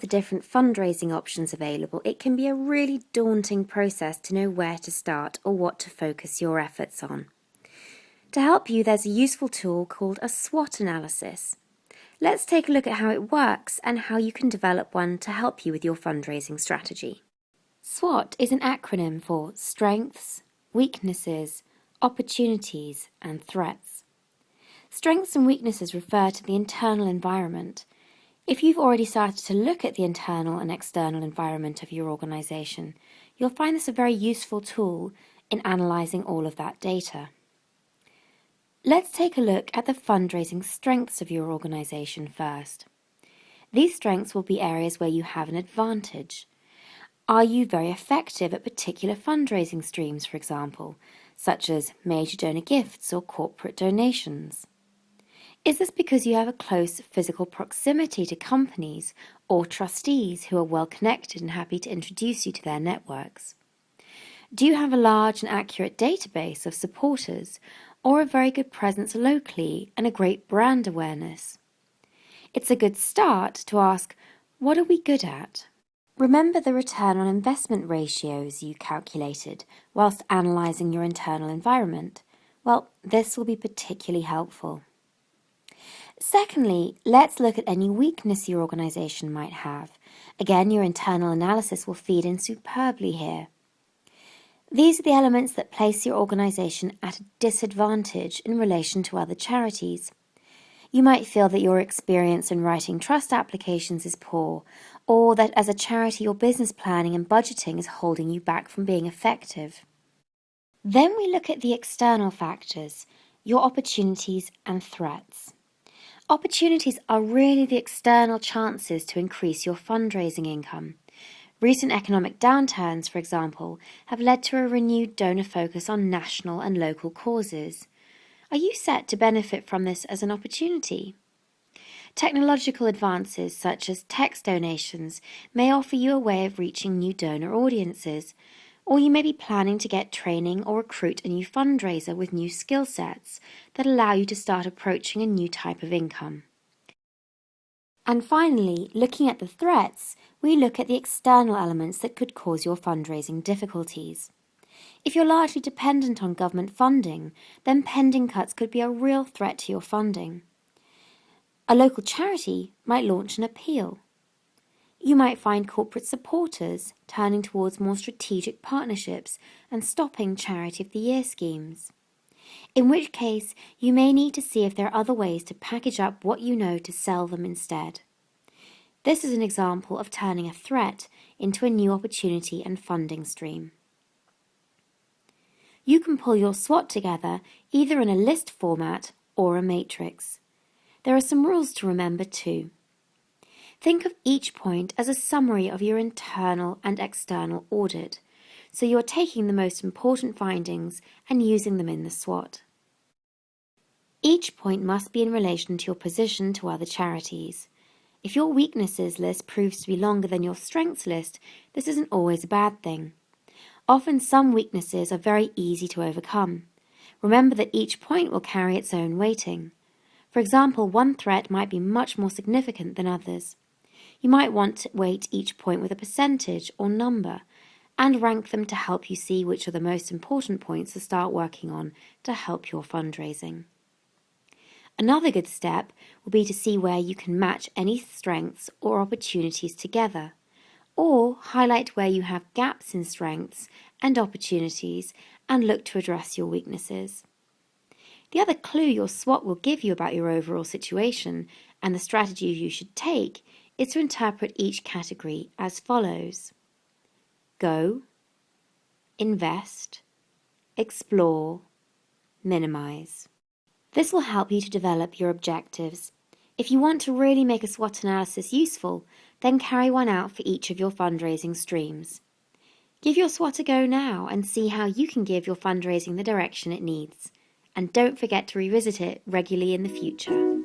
of the different fundraising options available, it can be a really daunting process to know where to start or what to focus your efforts on. To help you, there's a useful tool called a SWOT analysis. Let's take a look at how it works and how you can develop one to help you with your fundraising strategy. SWOT is an acronym for Strengths, Weaknesses, Opportunities, and Threats. Strengths and weaknesses refer to the internal environment. If you've already started to look at the internal and external environment of your organisation, you'll find this a very useful tool in analysing all of that data. Let's take a look at the fundraising strengths of your organisation first. These strengths will be areas where you have an advantage. Are you very effective at particular fundraising streams, for example, such as major donor gifts or corporate donations? Is this because you have a close physical proximity to companies or trustees who are well connected and happy to introduce you to their networks? Do you have a large and accurate database of supporters or a very good presence locally and a great brand awareness? It's a good start to ask, what are we good at? Remember the return on investment ratios you calculated whilst analysing your internal environment? Well, this will be particularly helpful. Secondly, let's look at any weakness your organisation might have. Again, your internal analysis will feed in superbly here. These are the elements that place your organisation at a disadvantage in relation to other charities. You might feel that your experience in writing trust applications is poor, or that as a charity your business planning and budgeting is holding you back from being effective. Then we look at the external factors, your opportunities and threats. Opportunities are really the external chances to increase your fundraising income. Recent economic downturns, for example, have led to a renewed donor focus on national and local causes. Are you set to benefit from this as an opportunity? Technological advances such as text donations may offer you a way of reaching new donor audiences, or you may be planning to get training or recruit a new fundraiser with new skill sets that allow you to start approaching a new type of income. And finally, looking at the threats, we look at the external elements that could cause your fundraising difficulties. If you're largely dependent on government funding, then pending cuts could be a real threat to your funding. A local charity might launch an appeal. You might find corporate supporters turning towards more strategic partnerships and stopping Charity of the Year schemes. In which case, you may need to see if there are other ways to package up what you know to sell them instead. This is an example of turning a threat into a new opportunity and funding stream. You can pull your SWOT together either in a list format or a matrix. There are some rules to remember too. Think of each point as a summary of your internal and external audit, so you're taking the most important findings and using them in the SWOT. Each point must be in relation to your position to other charities. If your weaknesses list proves to be longer than your strengths list, this isn't always a bad thing. Often some weaknesses are very easy to overcome. Remember that each point will carry its own weighting. For example, one threat might be much more significant than others. You might want to weight each point with a percentage or number and rank them to help you see which are the most important points to start working on to help your fundraising. Another good step will be to see where you can match any strengths or opportunities together, or highlight where you have gaps in strengths and opportunities and look to address your weaknesses. The other clue your SWOT will give you about your overall situation and the strategy you should take is to interpret each category as follows: go, invest, explore, minimize. This will help you to develop your objectives. If you want to really make a SWOT analysis useful, then carry one out for each of your fundraising streams. Give your SWOT a go now and see how you can give your fundraising the direction it needs. And don't forget to revisit it regularly in the future.